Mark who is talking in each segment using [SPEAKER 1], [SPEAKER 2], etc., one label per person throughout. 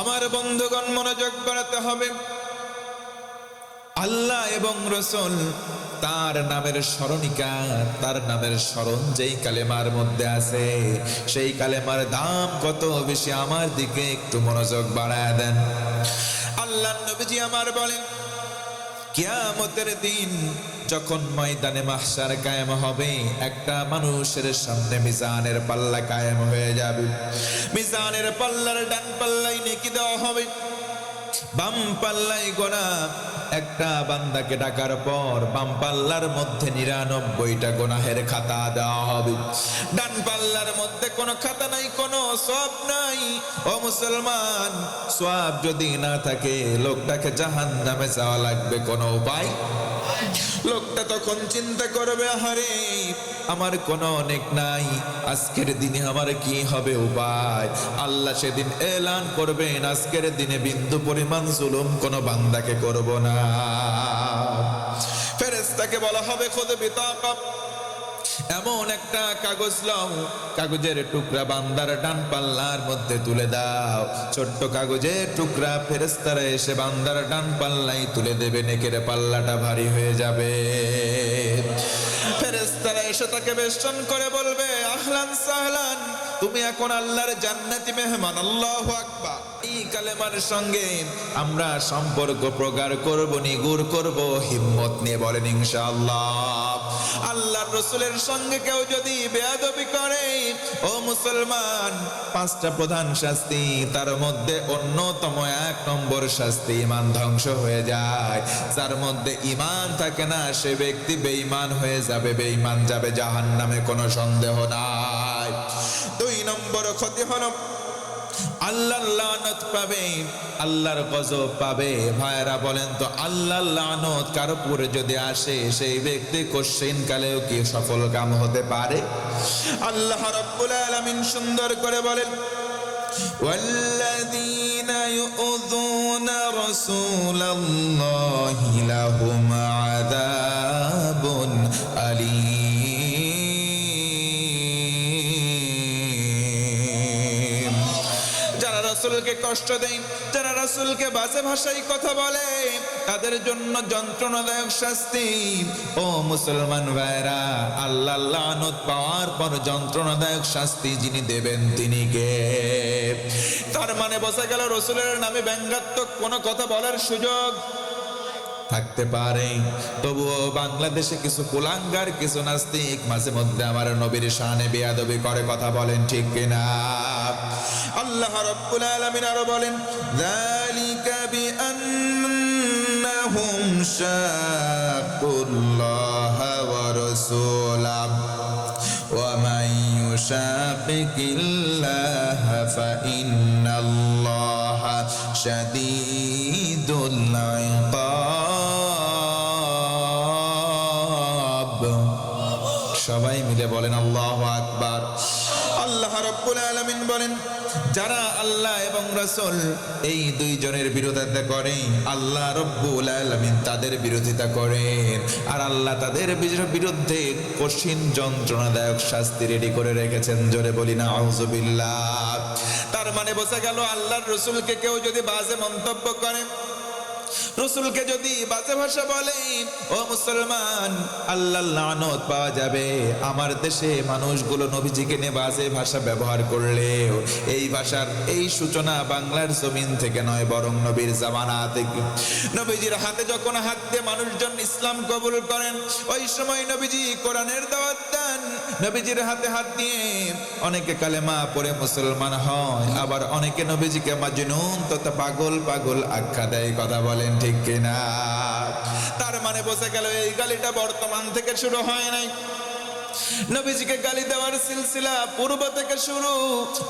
[SPEAKER 1] আমার বন্ধুগণ, মনোযোগ বাড়াতে হবে। আল্লাহ এবং রাসূল তার নামের স্মরণিকা, তার নামের স্মরণ যেই কালেমার মধ্যে আছে, সেই কালেমার দাম কত বেশি। আমার দিকে একটু মনোযোগ বাড়ায় দেন। আল্লাহ নবীজি আমার বলেন, কিয়ামতের দিন যখন ময়দানে মাহশার কায়েম হবে, একটা মানুষের সামনে মিজানের পাল্লা কায়েম হয়ে যাবে। মিজানের পাল্লার ডান পাল্লায় নেকি দেওয়া হবে, বাম পাল্লায় গোনা। একটা বান্দাকে ডাকার পর বাম পাল্লার মধ্যে ৯৯টা গুনাহের খাতা দেওয়া হবে, ডান পাল্লার মধ্যে কোনো খাতা নাই, কোনো সওয়াব নাই। ও মুসলমান, সওয়াব যদি না থাকে লোকটাকে জাহান্নামে যাওয়া লাগবে, কোনো উপায়। লোকটা তখন চিন্তা করবে, আহারে আমার কোনো নেক নাই, আজকের দিনে আমার কি হবে উপায়। আল্লাহ সেদিন এলান করবেন, আজকের দিনে বিন্দু পরিমাণ জুলুম কোনো বান্দাকে করব না। ফেরেশতাকে বলা হবে, খুদ বিতাকা, এমন একটা কাগজ লও, কাগজের টুকরা বান্দার ডান পাল্লার মধ্যে তুলে দাও। ছোট্ট কাগজের টুকরা ফেরেশতারা এসে বান্দার ডান পাল্লায় তুলে দেবে, নেকের পাল্লাটা ভারী হয়ে যাবে। ফেরেশতারা এসে তাকে বেষ্টন করে বলবে, আহলান সাহলান, তুমি এখন আল্লাহর জান্নাতি মেহমান। আল্লাহু আকবার। এই কালেমার সঙ্গে আমরা সম্পর্ক প্রগাঢ় করব, নিগুর করব, হিম্মত নিয়ে বলেন ইনশাআল্লাহ। আল্লাহর রাসূলের সঙ্গে কেউ যদি বেয়াদবি করে, ও মুসলমান, 5টা প্রধান শাস্তি, তার মধ্যে অন্যতম 1 নম্বর শাস্তি, ঈমান ধ্বংস হয়ে যায়। যার মধ্যে ঈমান থাকে না সে ব্যক্তি বেঈমান হয়ে যাবে, বেঈমান যাবে জাহান্নামে, কোনো সন্দেহ নাই। 2 নম্বর ক্ষতি হলো আল্লাহর লানত পাবে, আল্লাহর গজব পাবে। ভাইরা বলেন তো, আল্লাহর লানত কার উপরে যদি আসে, সেই ব্যক্তি কোশ্চিন কালেও কি সফল কাম হতে পারে? আল্লাহ রাব্বুল আলামিন সুন্দর করে বলেন, والذين يؤذون رسول الله لهم عذاب أليم। যারা রাসূলকে কষ্ট দেয়, যারা রাসূলকে বাজে ভাষায় কথা বলে, তাদের জন্য যন্ত্রণাদায়ক শাস্তি। ও মুসলমান ভাইরা, আল্লাহ লানত পাওয়ার পর যন্ত্রণাদায়ক শাস্তি যিনি দেবেন তিনি কে? তার মানে বোঝা গেল রাসূলের নামে ব্যঙ্গাত্মক কোনো কথা বলার সুযোগ থাকতে পারে। তবুও বাংলাদেশে কিছু কুলাঙ্গার, কিছু নাস্তিক মাঝে মধ্যে আমার নবীর শানে বেয়াদবি করে, কথা বলেন ঠিক কিনা? আল্লাহ রাব্বুল আলামিন আরো বলেন, যালিকা বিআন্নাহুম শাকুল্লাহা ওয়া রাসূলাহু ওয়া মান ইউশাকিল্লাহা ফাইন্নাল্লাহা শাদীদুল ইকাব। সবাই মিলে বলেন আল্লাহু আকবার। আল্লাহ রাব্বুল আলামিন বলেন, যারা আল্লাহ এবং রাসূল এই 2 জনের বিরোধিতা করে, আল্লাহ রাব্বুল আলামিন তাদের বিরোধিতা করেন, আর আল্লাহ তাদের বিরুদ্ধে কঠিন যন্ত্রণাদায়ক শাস্তি রেডি করে রেখেছেন। জোরে বলি না আউযুবিল্লাহ। তার মানে বোঝা গেল, আল্লাহর রাসূলকে কেউ যদি বাজে মন্তব্য করে, রাসূলকে যদি বাজে ভাষা বলে, ও মুসলমান, আল্লাহর লানত পাওয়া যাবে। আমার দেশে মানুষগুলো নবীজিকে নিয়ে বাজে ভাষা ব্যবহার করলেও এই ভাষার এই সূচনা বাংলার জমিন থেকে নয়, বরং নবীর জামানা থেকে। নবীজির হাতে যখন হাত দিয়ে মানুষজন ইসলাম কবুল করেন, ওই সময় নবীজি কোরআনের দাওয়াত দেন। নবীজির হাতে হাত দিয়ে অনেকে কালেমা পড়ে মুসলমান হয়, আবার অনেকে নবীজিকে মাজনুন তথা পাগল পাগল আখ্যা দেয়। কথা বলেন ঠিক কিনা? তার মানে বোঝা গেল, এই গালিটা বর্তমান থেকে শুরু হয় নাই, নবীজিকে গালি দেওয়ার সিলসিলা পূর্ব থেকে শুরু।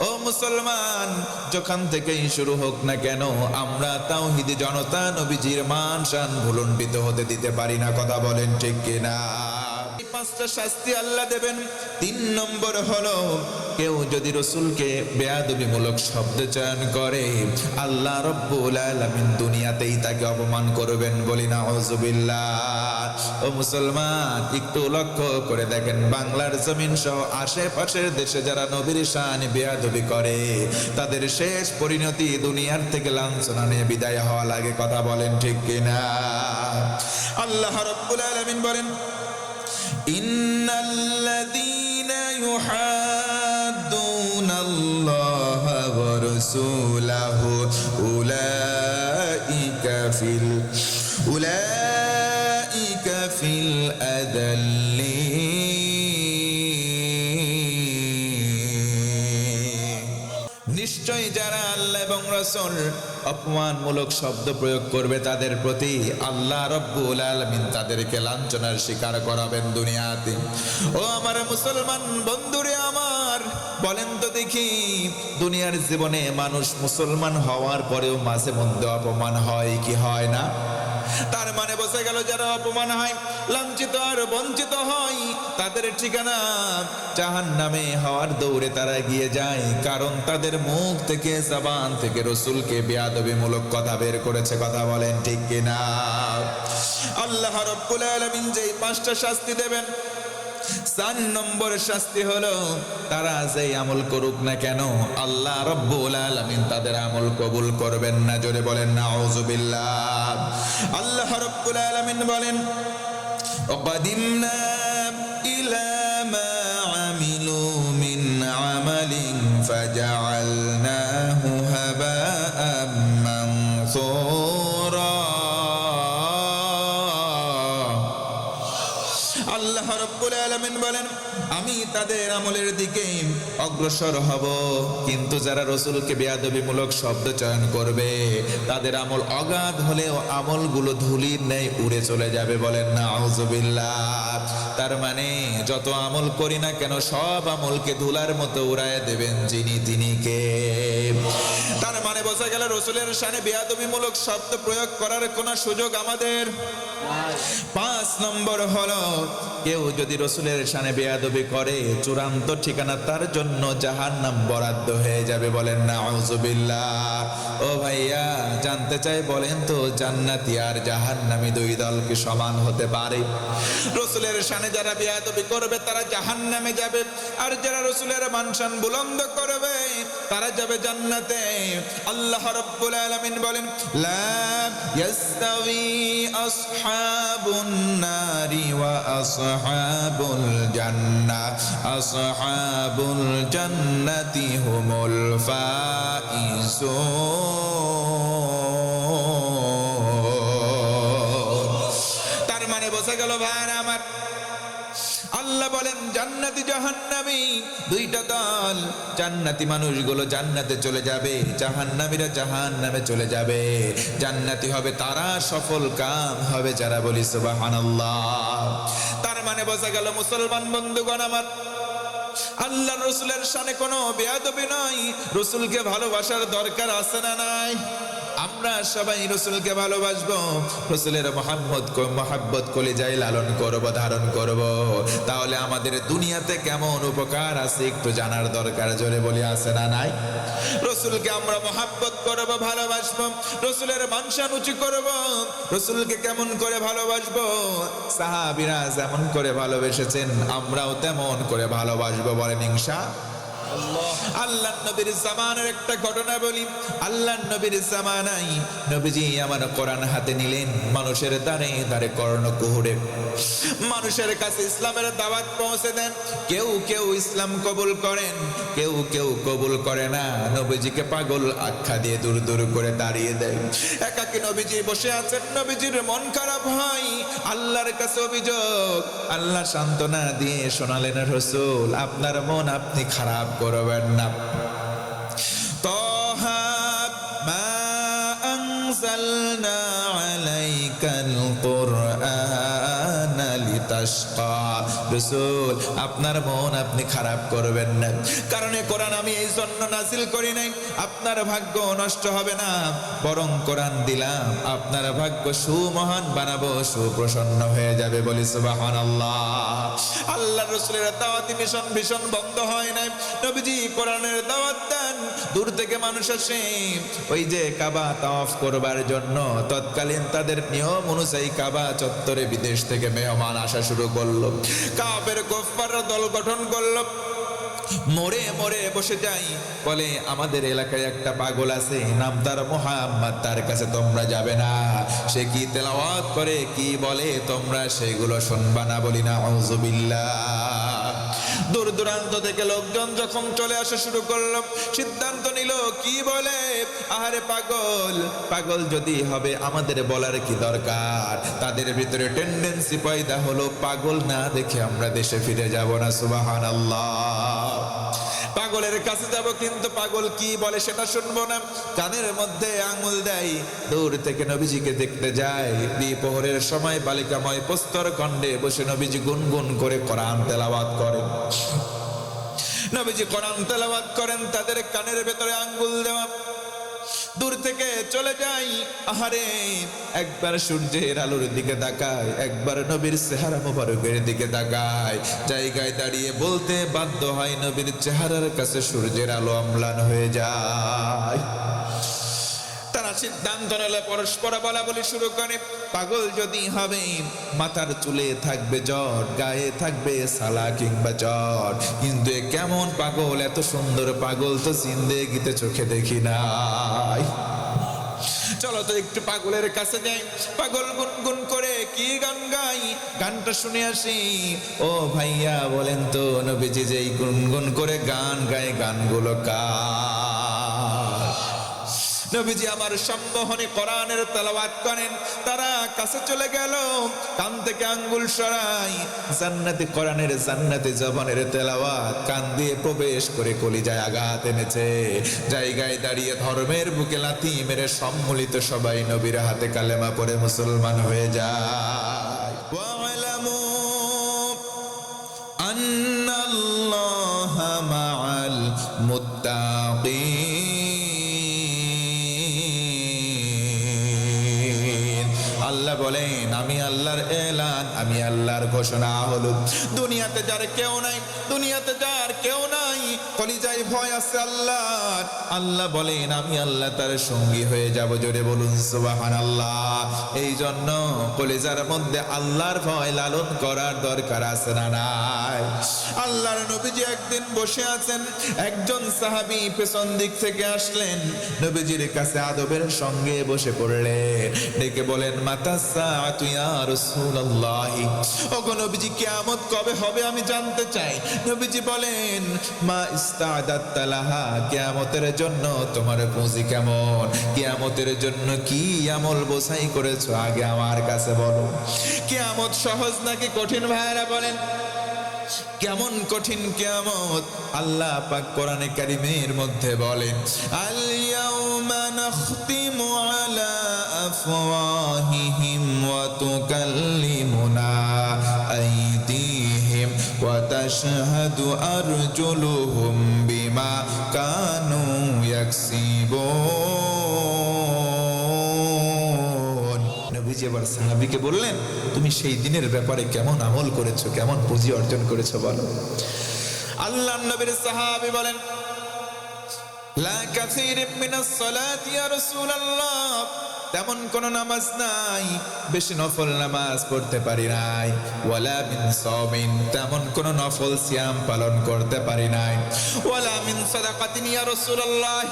[SPEAKER 1] ও মুসলমান, যখন থেকেই শুরু হোক না কেন, আমরা তাওহীদি জনতা নবীজির মান শান ভুলুণ্ঠিত হতে দিতে পারি না। কথা বলেন ঠিক কিনা? 5টা শাস্তি আল্লাহ দেবেন। 3 নম্বর হলো কেউ যদি রাসূলকে বেয়াদবিমূলক শব্দ চয়ন করে আল্লাহ রাব্বুল আলামিন দুনিয়াতেই তাকে অপমান করবেন, বলি নাউযুবিল্লাহ। ও মুসলমান, একটু লক্ষ্য করে দেখেন, বাংলার জমিন সহ আশেপাশের দেশে যারা নবীর শানে বেয়াদবি করে তাদের শেষ পরিণতি দুনিয়ার থেকে লাঞ্ছনা নিয়ে বিদায় হওয়া লাগে। কথা বলেন ঠিক কিনা? আল্লাহ রাব্বুল আলামিন বলেন, ইন্নাল্লাযীনা ইউহাদ্দুনাল্লাহা ওয়া রাসূলাহু উলাইকা ফিল আযাল্লিন। নিশ্চয় যারা আল্লাহ এবং রাসূল অপমানমূলক শব্দ প্রয়োগ করবে তাদের প্রতি আল্লাহ রাব্বুল আলামিন তাদেরকে লাঞ্ছনার শিকার করাবেন দুনিয়াতে। ও আমার মুসলমান বন্ধুরে আমার, বলেন তো দেখি, দুনিয়ার জীবনে মানুষ মুসলমান হওয়ার পরেও মাঝে মধ্যে অপমান হয় কি হয় না? তার মানে বোঝা গেল যারা অপমান হয়, লাঞ্ছিত আর বঞ্চিত হয়, তাদের ঠিকানা জাহান্নামে হওয়ার দৌড়ে তারা এগিয়ে যায়। কারণ তাদের মুখ থেকে, জবান থেকে রাসূলকে বেয়াদবিমূলক কথা বের করেছে। কথা বলেন ঠিক কিনা? আল্লাহ রাব্বুল আলামিন যেই 5টা শাস্তি দেবেন, 4 নম্বর শাস্তি হলো তারা যেই আমল করুক না কেন আল্লাহ রাব্বুল আলামিন তাদের আমল কবুল করবেন না। জোরে বলেন নাউযুবিল্লাহ। আল্লাহ রাব্বুল আলামিন বলেন, ওয়াকাদিমনা ইলা মা আমিলু মিন আমালিন ফাজআলনাহু হাবাআম মানসুরা। আল্লাহ রাব্বুল আলামিন বলেন, আমি তাদের আমলের দিকে অগ্রসর হব, কিন্তু যারা রাসূলকে বেয়াদবিমূলক শব্দ চয়ন করবে তাদের আমল অগাধ হলেও আমলগুলো ধুলির ন্যায় উড়ে চলে যাবে। বলেন নাউযুবিল্লাহ। তার মানে যত আমল করি না কেন সব আমলকে ধুলার মতো উড়ায় দেবেন যিনি, তিনি কে? তার মানে বোঝা গেল রাসূলের শানে বেয়াদবিমূলক শব্দ প্রয়োগ করার কোনো সুযোগ আমাদের। 5 নম্বর হলো কেউ যদি রাসূলের শানে বেয়াদবি করে চূড়ান্ত ঠিকানা তার জন্য জাহান্নাম বরাদ্দ হয়ে যাবে। বলেন নাউযুবিল্লাহ। ও ভাইয়া, জানতে চাই, বলেন তো জান্নাতি আর জাহান্নামী 2 দল কি সমান হতে পারে? রাসূলের শানে যারা বেয়াদবি করবে তারা জাহান্নামে যাবে, আর যারা রাসূলের মানশান বুলন্দ করবে তারা যাবে জান্নাতে। আল্লাহ রাব্বুল আলামিন বলেন, লা ইয়াস্তাওয়ি আসহাবুন নারি ওয়া আসহাবুল জান্নাহ, আসহাবুল জান্নাতি হুমুল ফাইজুন। তার মানে বোঝা গেল ভাইরা আমার, আল্লাহ বলেন জান্নাতি জাহান্নামী 2টা দল। জান্নাতি মানুষগুলো জান্নাতে চলে যাবে, জাহান্নামীরা জাহান্নামে চলে যাবে। জান্নাতি হবে তারা, সফল কাম হবে যারা, বলি সুবহানাল্লাহ। তার মানে বোঝা গেল মুসলমান বন্ধুগণ আমার, আল্লাহ রাসূলের শানে কোনো বেয়াদবি নাই। রাসূলকে ভালোবাসার দরকার আছে না নাই? আমরা সবাই রাসূলকে ভালোবাসবো, রাসূলের মহব্বত কলিজায় লালন করব, ধারণ করব। তাহলে আমাদের দুনিয়াতে কেমন উপকার আছে একটু জানার দরকার। জোরে বলি আছে না নাই? রাসূলকে আমরা মহব্বত করব, ভালোবাসবো, রাসূলের মানশান উঁচু করব। রাসূলকে কেমন করে ভালোবাসবো? সাহাবীরা যেমন করে ভালোবেসেছেন আমরাও তেমন করে ভালোবাসবো। বলেন ইনশাআল্লাহ। আল্লাহ নবীর জামানার একটা ঘটনা বলি। আল্লাহ নবীর জামানায় নবীজি আমার কোরআন হাতে নিলেন, মানুষের দ্বারে দ্বারে কর্ণকুহুরে মানুষের কাছে ইসলামের দাওয়াত পৌঁছে দেন। কেউ কেউ ইসলাম কবুল করেন, কেউ কেউ কবুল করে না। নবীজিকে পাগল আখ্যা দিয়ে দূর দূর করে দাঁড়িয়ে দেয়। একাকী নবীজি বসে আছেন, নবীজির মন খারাপ হয়, আল্লাহর কাছে অভিযোগ। আল্লাহ সান্ত্বনা দিয়ে শোনালেন, রাসূল আপনার মন আপনি খারাপ করবেন না। তাহা মা আনজালনা আলাইকাল কুরআনা লিতা তাশকা। রাসূল আপনার মন আপনি খারাপ করবেন না, কারণ এই কোরআন আমি এই জন্য নাজিল করি নাই আপনার ভাগ্য নষ্ট হবে না, বরং কোরআন দিলাম আপনার ভাগ্য সুমহান বানাবো, সুপ্রসন্ন হয়ে যাবে। বলি সুবহানাল্লাহ। আল্লাহর রাসূলের দাওয়াতি মিশন ভীষণ বন্ধ হয় না। নবীজি কোরআনের দাওয়াত দেন, দূর থেকে মানুষ আসে ওই যে কাবা তাওয়াফ করবার জন্য। তৎকালীন তাদের নিয়ম অনুযায়ী কাবা চত্বরে বিদেশ থেকে মেহমান আসা শুরু করলো। কাফের কুফাররা দল গঠন করলো, মোড়ে মোড়ে বসে যাই, বলে আমাদের এলাকায় একটা পাগল আছে, নাম তার মুহাম্মদ, তার কাছে তোমরা যাবে না। সে কি তেলাওয়াত করে, কি বলে, তোমরা সেগুলো শুনবা না। বলি না আউযুবিল্লাহ। দূর দূরান্ত থেকে লোকজন যখন চলে আসা শুরু করলো, সিদ্ধান্ত নিল কি বলে, আহারে পাগল, পাগল যদি হবে আমাদের বলার কি দরকার। তাদের ভিতরে টেন্ডেন্সি পয়দা হলো, পাগল না দেখে আমরা দেশে ফিরে যাব না। সুবহানাল্লাহ। পাগলের কাছে যাব কিন্তু পাগল কি বলে সেটা শুনবো না। কানের মধ্যে আঙুল দেয়, দূর থেকে নবীজিকে দেখতে যায়। দ্বিপ্রহরের সময় বালিকাময় প্রস্তর খণ্ডে বসে নবীজি গুনগুন করে কোরআন তেলাওয়াত করেন। নবীজি কোরআন তেলাওয়াত করেন, তাদের কানের ভেতরে আঙ্গুল দেওয়া। দূর থেকে চলে যাই, আহারে একবার সূর্যের আলোর দিকে তাকায়, একবার নবীর চেহারা মোবারকের দিকে তাকায়। জায়গায় দাঁড়িয়ে বলতে বাধ্য হয়, নবীর চেহারার কাছে সূর্যের আলো অম্লান হয়ে যায়। তারা সিদ্ধান্ত নিলে পরস্পর বলা বলি শুরু করে, পাগল যদি হবে মাথার চুলে থাকবে জট, গায়ে থাকবে সালা কিংবা চট, কিন্তু এ কেমন পাগল, এত সুন্দর পাগল তো জিন্দেগিতে চোখে দেখি নাই। চলো তো একটু পাগলের কাছে যাই। পাগল গুনগুন করে কি গান গাই, গানটা শুনে আসি। ও ভাইয়া বলেন তো, নবীজি যেই গুনগুন করে গান গায়, গানগুলো কার? নবীজি আমার সম্মোহনে কোরআনের তেলাওয়াত করেন। তারা কাছে চলে গেল, কান থেকে আঙ্গুল সরাই, জান্নাতি কোরআনের জান্নাতি জবানের তেলাওয়াত কান দিয়ে প্রবেশ করে কলিজায় আঘাত এনেছে। জায়গায় দাঁড়িয়ে ধর্মের বুকে লাথি মেরে সম্মিলিত সবাই নবীর হাতে কালেমা পড়ে মুসলমান হয়ে যায়। ওয়ালামু আন্নাল্লাহা মাআল মুত্তাকিন। আল্লাহ বলেন, আমি আল্লাহর এলান, আমি আল্লাহর ঘোষণা হলো, দুনিয়াতে যার কেউ নাই, দুনিয়াতে যার কেউ নাই, কলিজায় ভয় আছে আল্লাহর। আল্লাহ বলেন, আমি আল্লাহ তার সঙ্গী হয়ে যাব। জোরে বলুন সুবহানাল্লাহ। এই জন্য কলিজার মধ্যে আল্লাহর ভয় লালন করার দরকার আছে না নাই? আল্লাহর নবীজি একদিন বসে আছেন, একজন সাহাবী পেছন দিক থেকে আসলেন, নবীজির কাছে আদবের সঙ্গে বসে পড়লেন, ডেকে বলেন, মাতা সাআতু ইয়া রাসূলুল্লাহ, ওগো নবীজি কিয়ামত কবে হবে আমি জানতে চাই। নবীজি বলেন, মা ইস্তাদাত লাহা, কিয়ামতের জন্য তোমার পুঁজি কেমন, কিয়ামতের জন্য কি আমল বোঝাই করেছো আগে আমার কাছে বলো। কিয়ামত সহজ নাকি কঠিন ভাইরা বলেন? কেমন কঠিন কিয়ামত? আল্লাহ পাক কোরআনে কারীমের মধ্যে বলেন, আল ইয়াউমা নাখতিমু আলা আফওয়াহিহিম ওয়া তুকাল্লিমুনা আইদিহিম ওয়া তাশহাদু আরজুলুহুম বিমা কানু ইয়াকসিবুন। নবীজি আবার সাহাবীকে বললেন, তুমি সেই দিনের ব্যাপারে কেমন আমল করেছো, কেমন পুঁজি অর্জন করেছো বলো। আল্লাহর নবীর সাহাবী বলেন, লা কাসীরিম মিনাস সালাতি ইয়া রাসূলুল্লাহ, তেমন কোন নামাজ নাই, বেশি নফল নামাজ পড়তে পারি নাই। ওয়ালা মিন সাওমিন, তেমন কোন নফল সিয়াম পালন করতে পারি নাই। ওয়ালা মিন সাদাকাতিন ইয়া রাসূলুল্লাহ,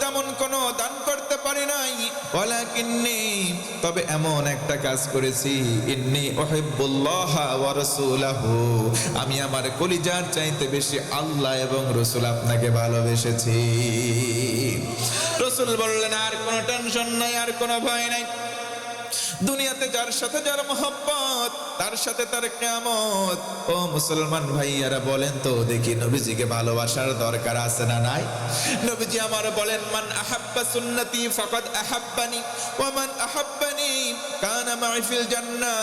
[SPEAKER 1] তেমন কোন দান করতে পারি নাই। ওয়ালাকিন্নী, তবে এমন একটা কাজ করেছি, ইন্নী উহিব্বুল্লাহ ওয়া রাসূলাহু, আমি আমার কলিজার চাইতে বেশি আল্লাহ এবং রাসূল আপনাকে ভালোবেসেছি। রাসূল বললেন, আর কোনো টেনশন নাই, আর কোনো ভয় নাই। দুনিয়াতে যার সাথে যার মোহাব্বত, তার সাথে তার কিয়ামত। ও মুসলমান ভাইয়ারা, বলেন তো দেখি, নবীজিকে ভালোবাসার দরকার আছে না নাই? নবীজি আমার বলেন, মান আহাব্বা সুন্নতি ফাকাদ আহাব্বানি ওয়া মান আহাব্বানি কানা মাই ফিল জান্নাহ।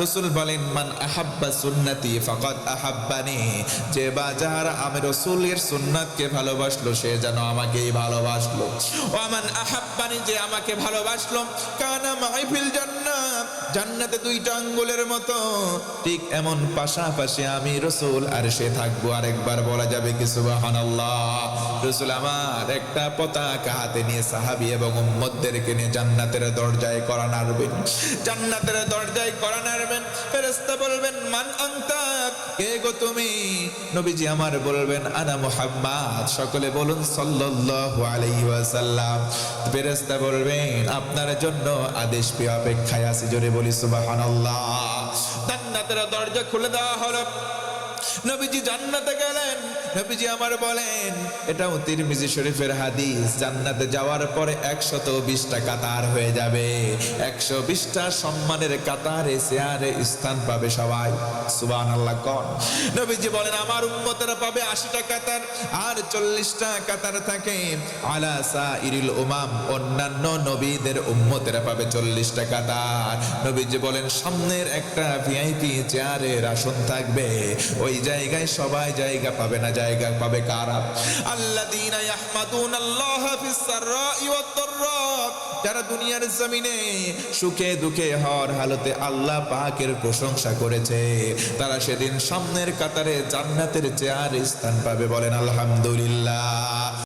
[SPEAKER 1] রাসূল বলেন, মান আহাব্বা সুন্নতি ফাকাদ আহাব্বানি, যে বা যারা আমি রাসূলের সুন্নাতকে ভালোবাসলো সে যেন আমাকেই ভালোবাসলো। ওয়া মান আহাব্বানি, যে আমাকে ভালোবাসলো, কানা মাই ফিল জান্নাহ, জান্নাতে দুইটা আঙ্গুলের মতো ঠিক এমন পাশাপাশি আমি রাসূল আর সে থাকবো। আরেকবার বলা যাবে কি সুবহানাল্লাহ? রাসূল আমার একটা পতাকা হাতে নিয়ে সাহাবী এবং উম্মতদেরকে নিয়ে জান্নাতের দরজায় করা নাড়বেন, জান্নাতের দরজায় করা নাড়বেন। ফেরেশতা বলবেন, মান আনতা, কে গো তুমি? নবীজি আমার বলবেন, আনা মুহাম্মদ। সকলে বলুন সাল্লাল্লাহু আলাইহি ওয়াসাল্লাম। ফেরেশতা বলবেন, আপনার জন্য আদেশ পেয়ে অপেক্ষায় আছি। জোরে বলি সুবহানাল্লাহ। জান্নাতের দরজা খুলে দেওয়া হলো, নবীজি জান্নাতে গেলেন। নবীজি আমার বলেন, এটাও তিরমিজি শরীফের হাদিস, জান্নাতে যাওয়ার পরে 120টা কাতার হয়ে যাবে। 120টা সম্মানের কাতারে চেয়ারে স্থান পাবে সবাই। সুবহানাল্লাহ কোন? নবীজি বলেন, আমার উম্মতেরা পাবে 80টা কাতার, আর 40টা কাতার থাকে আলা সাইরিল উমাম, অন্যান্য নবীদের উম্মতেরা পাবে 40টা কাতার। নবীজি বলেন, সামনের একটা ভিআইপি চেয়ারের আসন থাকবে, ওই জায়গায় সবাই জায়গা পাবে না। জায়গা পাবে কারা? আল্লাযীনা ইয়াহমাদুনাল্লাহা ফিস সাররাই ওয়াদ দাররা, যারা দুনিয়ার জমিনে সুখে দুঃখে হর হালতে আল্লাহ পাকের প্রশংসা করেছে, তারা সেদিন সামনের কাতারে জান্নাতের চেয়ারে স্থান পাবে। বলেন আলহামদুলিল্লাহ।